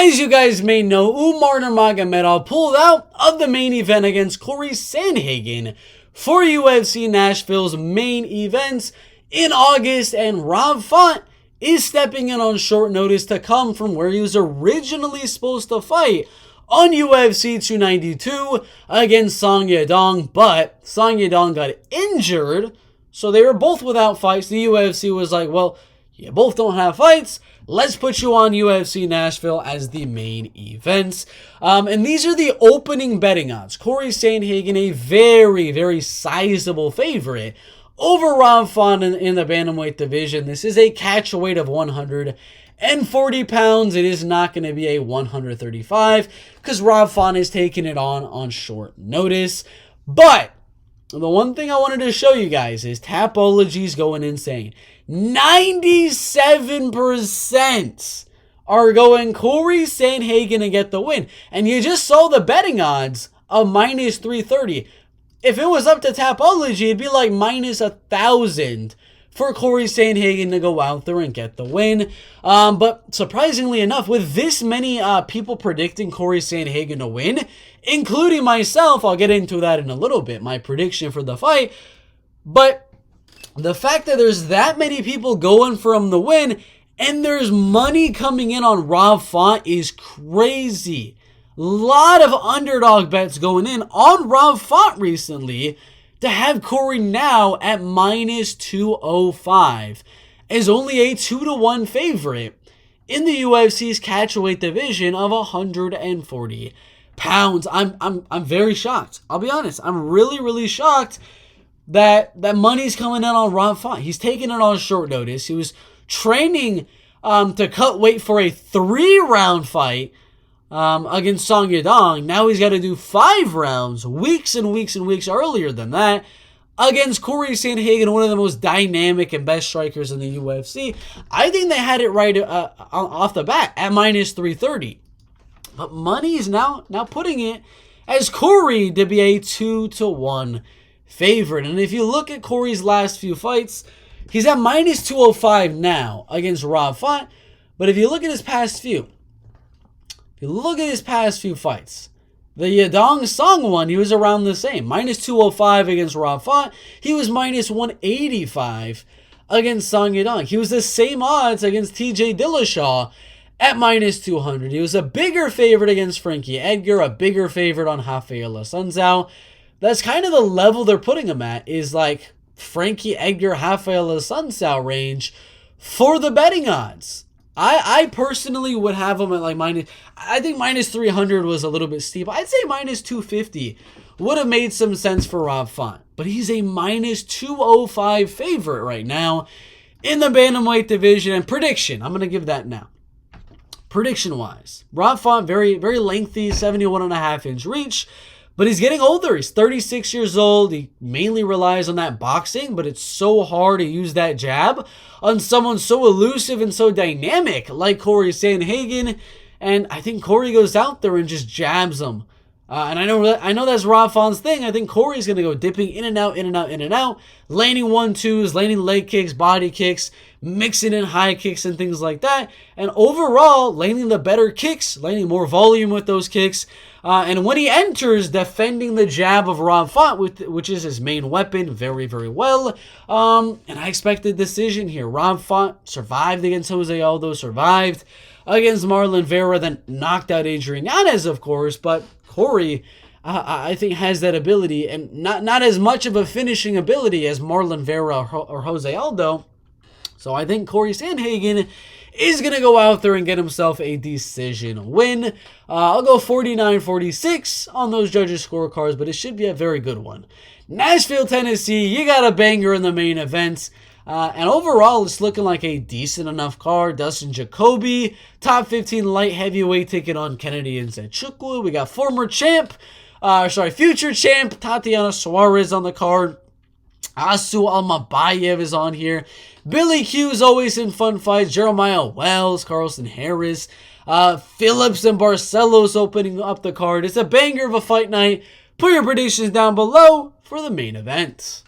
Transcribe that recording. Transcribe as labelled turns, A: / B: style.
A: As you guys may know, Umar Nurmagomedov pulled out of the main event against Cory Sandhagen for UFC Nashville's main events in August, and Rob Font is stepping in on short notice to come from where he was originally supposed to fight on UFC 292 against Sandhagen, but Sandhagen got injured, so they were both without fights. The UFC was like, well, you both don't have fights, let's put you on UFC Nashville as the main events. And these are the opening betting odds. Cory Sandhagen, a very, very sizable favorite over Rob Font in the bantamweight division. This is a catch weight of 140 pounds. It is not going to be a 135 because Rob Font is taking it on short notice. But the one thing I wanted to show you guys is Tapology's going insane. 97% are going Cory Sandhagen to get the win. And you just saw the betting odds of minus 330. If it was up to Tapology, it'd be like minus 1,000 for Cory Sandhagen to go out there and get the win. But surprisingly enough, with this many people predicting Cory Sandhagen to win, including myself, I'll get into that in a little bit, my prediction for the fight. But the fact that there's that many people going for him to win and there's money coming in on Rob Font is crazy. A lot of underdog bets going in on Rob Font recently to have Cory now at minus 205 as only a 2-1 favorite in the UFC's catchweight division of 140 pounds. I'm very shocked. I'll be honest. I'm really shocked that money's coming in on Rob Font. He's taking it on short notice. He was training to cut weight for a 3-round fight against Sandhagen. Now he's got to do 5 rounds, weeks and weeks earlier than that, against Cory Sandhagen, one of the most dynamic and best strikers in the UFC. I think they had it right off the bat at minus 330. But money is now putting it as Cory to be a 2-1 favorite. And if you look at Cory's last few fights, he's at minus 205 now against Rob Font. But if you look at his past few, fights, the Yadong Song one, he was around the same. Minus 205 against Rob Font. He was minus 185 against Sandhagen. He was the same odds against TJ Dillashaw at minus 200. He was a bigger favorite against Frankie Edgar, a bigger favorite on Rafael Assunção. That's kind of the level they're putting him at, is like Frankie Edgar, Rafael Assunção range for the betting odds. I personally would have him at like I think minus 300 was a little bit steep. I'd say minus 250 would have made some sense for Rob Font. But he's a minus 205 favorite right now in the bantamweight division. And prediction, I'm going to give that now. Prediction-wise, Rob Font, very, very lengthy, 71.5-inch reach. But he's getting older. He's 36 years old. He mainly relies on that boxing, but it's so hard to use that jab on someone so elusive and so dynamic like Cory Sandhagen. And I think Cory goes out there and just jabs him. And I know that's Rob Font's thing. I think Cory's going to go dipping in and out, landing 1-2s, landing leg kicks, body kicks, mixing in high kicks and things like that. And overall, landing the better kicks, landing more volume with those kicks. And when he enters, defending the jab of Rob Font, which is his main weapon, very, very well. And I expect a decision here. Rob Font survived against Jose Aldo, survived against Marlon Vera, then knocked out Adrian Yanez, of course. But Cory, I think, has that ability, and not as much of a finishing ability as Marlon Vera or Jose Aldo. So I think Cory Sandhagen is going to go out there and get himself a decision win. I'll go 49-46 on those judges' scorecards, but it should be a very good one. Nashville, Tennessee, you got a banger in the main event. And overall, it's looking like a decent enough card. Dustin Jacoby, top 15 light heavyweight, taking on Kennedy Nzechukwu. We got future champ Tatiana Suarez on the card. Asu Almabayev is on here. Billy Q is always in fun fights. Jeremiah Wells, Carlson Harris, Phillips and Barcelos opening up the card. It's a banger of a fight night. Put your predictions down below for the main event.